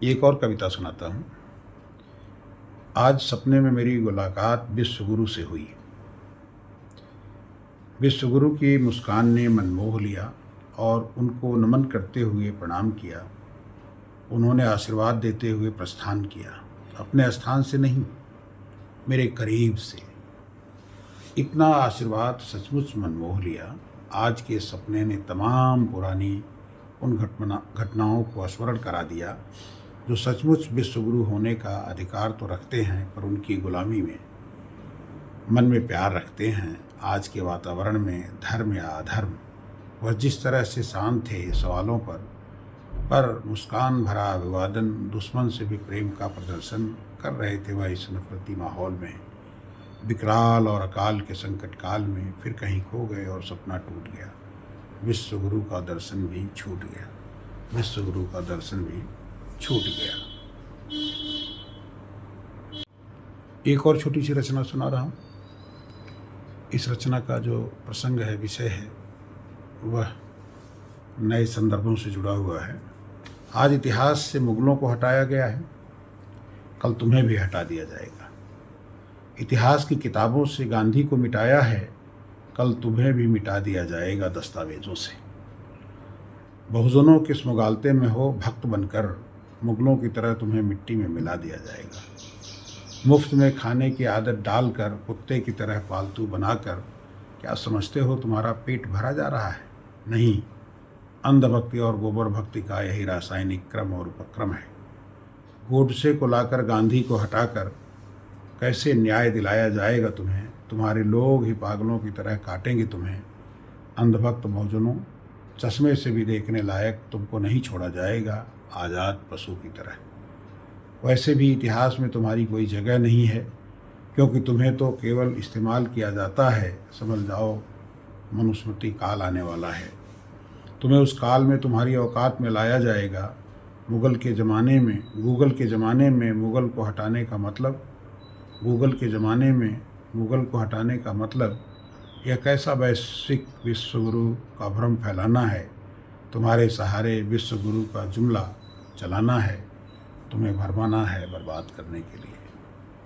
एक और कविता सुनाता हूँ। आज सपने में मेरी मुलाकात विश्वगुरु से हुई। विश्वगुरु की मुस्कान ने मन मोह लिया और उनको नमन करते हुए प्रणाम किया। उन्होंने आशीर्वाद देते हुए प्रस्थान किया, अपने स्थान से नहीं, मेरे करीब से। इतना आशीर्वाद सचमुच मन मोह लिया। आज के सपने ने तमाम पुरानी उन घटनाओं को स्मरण करा दिया जो सचमुच विश्वगुरु होने का अधिकार तो रखते हैं, पर उनकी गुलामी में मन में प्यार रखते हैं। आज के वातावरण में धर्म या अधर्म, वह जिस तरह से शांत थे सवालों पर मुस्कान भरा अभिवादन, दुश्मन से भी प्रेम का प्रदर्शन कर रहे थे। वह इस नफरती माहौल में, विकराल और अकाल के संकट काल में फिर कहीं खो गए और सपना टूट गया। विश्वगुरु का दर्शन भी छूट गया। विश्वगुरु का दर्शन भी छूट गया। एक और छोटी सी रचना सुना रहा हूँ। इस रचना का जो प्रसंग है, विषय है, वह नए संदर्भों से जुड़ा हुआ है। आज इतिहास से मुगलों को हटाया गया है, कल तुम्हें भी हटा दिया जाएगा। इतिहास की किताबों से गांधी को मिटाया है, कल तुम्हें भी मिटा दिया जाएगा दस्तावेजों से। बहुजनों के इस मुगालते में हो भक्त बनकर, मुगलों की तरह तुम्हें मिट्टी में मिला दिया जाएगा। मुफ्त में खाने की आदत डालकर, कुत्ते की तरह पालतू बनाकर, क्या समझते हो तुम्हारा पेट भरा जा रहा है? नहीं, अंधभक्ति और गोबर भक्ति का यही रासायनिक क्रम और उपक्रम है। गोडसे को लाकर गांधी को हटाकर कैसे न्याय दिलाया जाएगा तुम्हें? तुम्हारे लोग ही पागलों की तरह काटेंगे तुम्हें। अंधभक्त बहुजनों, चश्मे से भी देखने लायक तुमको नहीं छोड़ा जाएगा, आज़ाद पशु की तरह। वैसे भी इतिहास में तुम्हारी कोई जगह नहीं है, क्योंकि तुम्हें तो केवल इस्तेमाल किया जाता है। समझ जाओ, मनुस्मृति काल आने वाला है। तुम्हें उस काल में तुम्हारी औकात में लाया जाएगा। गूगल के ज़माने में मुगल को हटाने का मतलब, मुगल को हटाने का मतलब यह कैसा वैश्विक विश्वगुरु का भ्रम फैलाना है। तुम्हारे सहारे विश्वगुरु का जुमला चलाना है। तुम्हें भरमाना है बर्बाद करने के लिए।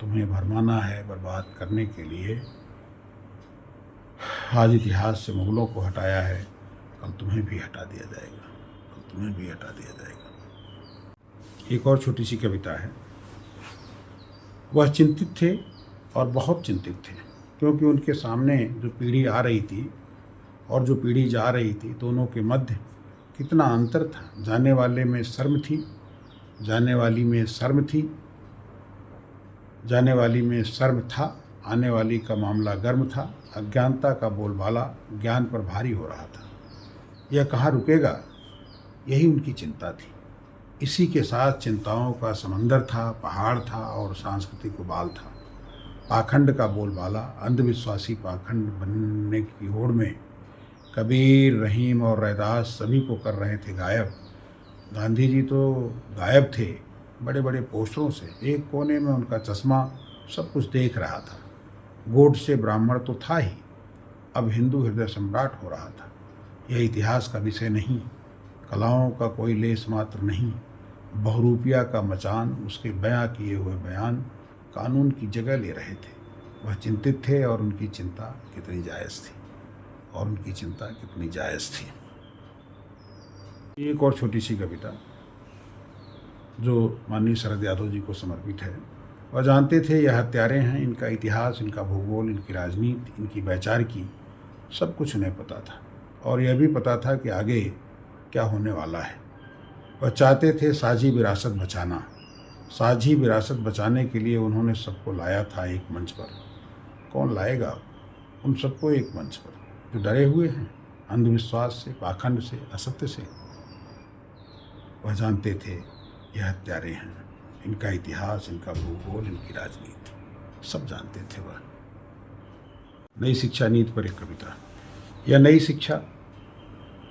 तुम्हें भरमाना है बर्बाद करने के लिए। आज इतिहास से मुगलों को हटाया है, कल तुम्हें भी हटा दिया जाएगा। कल तुम्हें भी हटा दिया जाएगा। एक और छोटी सी कविता है। वह चिंतित थे और बहुत चिंतित थे, क्योंकि उनके सामने जो पीढ़ी आ रही थी और जो पीढ़ी जा रही थी, दोनों के मध्य कितना अंतर था। जाने वाले में शर्म थी, जाने वाली में शर्म थी, जाने वाली में शर्म था, आने वाली का मामला गर्म था। अज्ञानता का बोलबाला ज्ञान पर भारी हो रहा था। यह कहाँ रुकेगा, यही उनकी चिंता थी। इसी के साथ चिंताओं का समंदर था, पहाड़ था और सांस्कृतिक उबाल था। पाखंड का बोलबाला, अंधविश्वासी पाखंड बनने की होड़ में कबीर, रहीम और रैदास सभी को कर रहे थे गायब। गांधी जी तो गायब थे बड़े बड़े पोस्टरों से। एक कोने में उनका चश्मा सब कुछ देख रहा था। गोडसे ब्राह्मण तो था ही, अब हिंदू हृदय सम्राट हो रहा था। यह इतिहास का विषय नहीं, कलाओं का कोई लेस मात्र नहीं। बहुरूपिया का मचान, उसके बयां किए हुए बयान कानून की जगह ले रहे थे। वह चिंतित थे और उनकी चिंता कितनी जायज़ थी, और उनकी चिंता कितनी जायज़ थी। एक और छोटी सी कविता जो माननीय शरद यादव जी को समर्पित है। वह जानते थे यह हत्यारे हैं, इनका इतिहास, इनका भूगोल, इनकी राजनीति, इनकी वैचारिकी, सब कुछ उन्हें पता था। और यह भी पता था कि आगे क्या होने वाला है। वह चाहते थे साझी विरासत बचाना। साझी विरासत बचाने के लिए उन्होंने सबको लाया था एक मंच पर। कौन लाएगा उन सबको एक मंच पर, जो डरे हुए हैं अंधविश्वास से, पाखंड से, असत्य से? वह जानते थे यह हत्यारे हैं, इनका इतिहास, इनका भूगोल, इनकी राजनीति, सब जानते थे वह। नई शिक्षा नीति पर एक कविता। यह नई शिक्षा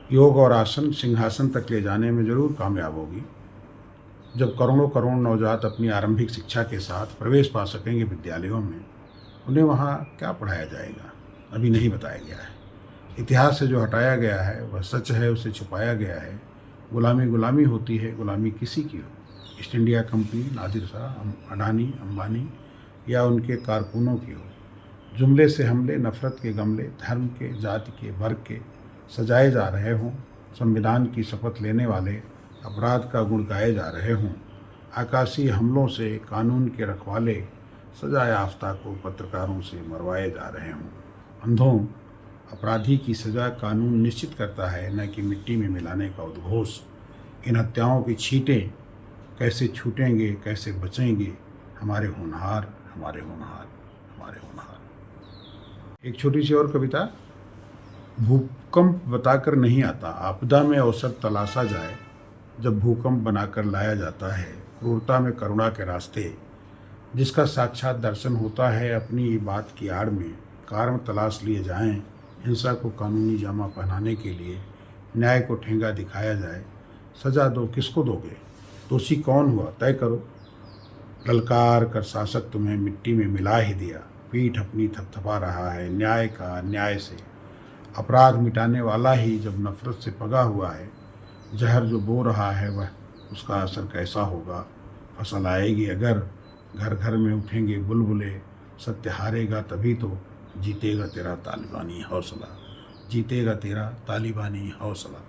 योग और आसन सिंहासन तक ले जाने में जरूर कामयाब होगी। जब करोड़ों करोड़ नवजात अपनी आरंभिक शिक्षा के साथ प्रवेश पा सकेंगे विद्यालयों में, उन्हें वहाँ क्या पढ़ाया जाएगा अभी नहीं बताया गया है। इतिहास से जो हटाया गया है वह सच है, उसे छुपाया गया है। गुलामी गुलामी होती है, गुलामी किसी की हो, east India company, Nadir Shah, Adani, Ambani या उनके कारकुनों की हो। जुमले से हमले, नफ़रत के गमले धर्म के, जाति के, वर्ग के सजाए जा रहे हों। संविधान की शपथ लेने वाले अपराध का गुण गाए जा रहे हों। आकाशीय हमलों से कानून के रखवाले सजा याफ्ता को पत्रकारों से मरवाए जा रहे हों। अंधों, अपराधी की सज़ा कानून निश्चित करता है, न कि मिट्टी में मिलाने का उद्घोष। इन हत्याओं की छींटें कैसे छूटेंगे, कैसे बचेंगे हमारे होनहार, हमारे होनहार, हमारे होनहार। एक छोटी सी और कविता। भूकंप बताकर नहीं आता, आपदा में अवसर तलाशा जाए। जब भूकंप बनाकर लाया जाता है, क्रूरता में करुणा के रास्ते। जिसका साक्षात दर्शन होता है, अपनी बात की आड़ में कारण तलाश लिए जाएं। हिंसा को कानूनी जामा पहनाने के लिए न्याय को ठेंगा दिखाया जाए। सजा दो, किसको दोगे? दोषी कौन हुआ, तय करो। ललकार कर शासक तुम्हें मिट्टी में मिला ही दिया। पीठ अपनी थपथपा रहा है न्याय का अन्याय से। अपराध मिटाने वाला ही जब नफरत से पगा हुआ है, जहर जो बो रहा है वह उसका असर कैसा होगा। फसल आएगी अगर, घर घर में उठेंगे बुलबुले। सत्य हारेगा तभी तो जीतेगा तेरा तालिबानी हौसला, जीतेगा तेरा तालिबानी हौसला।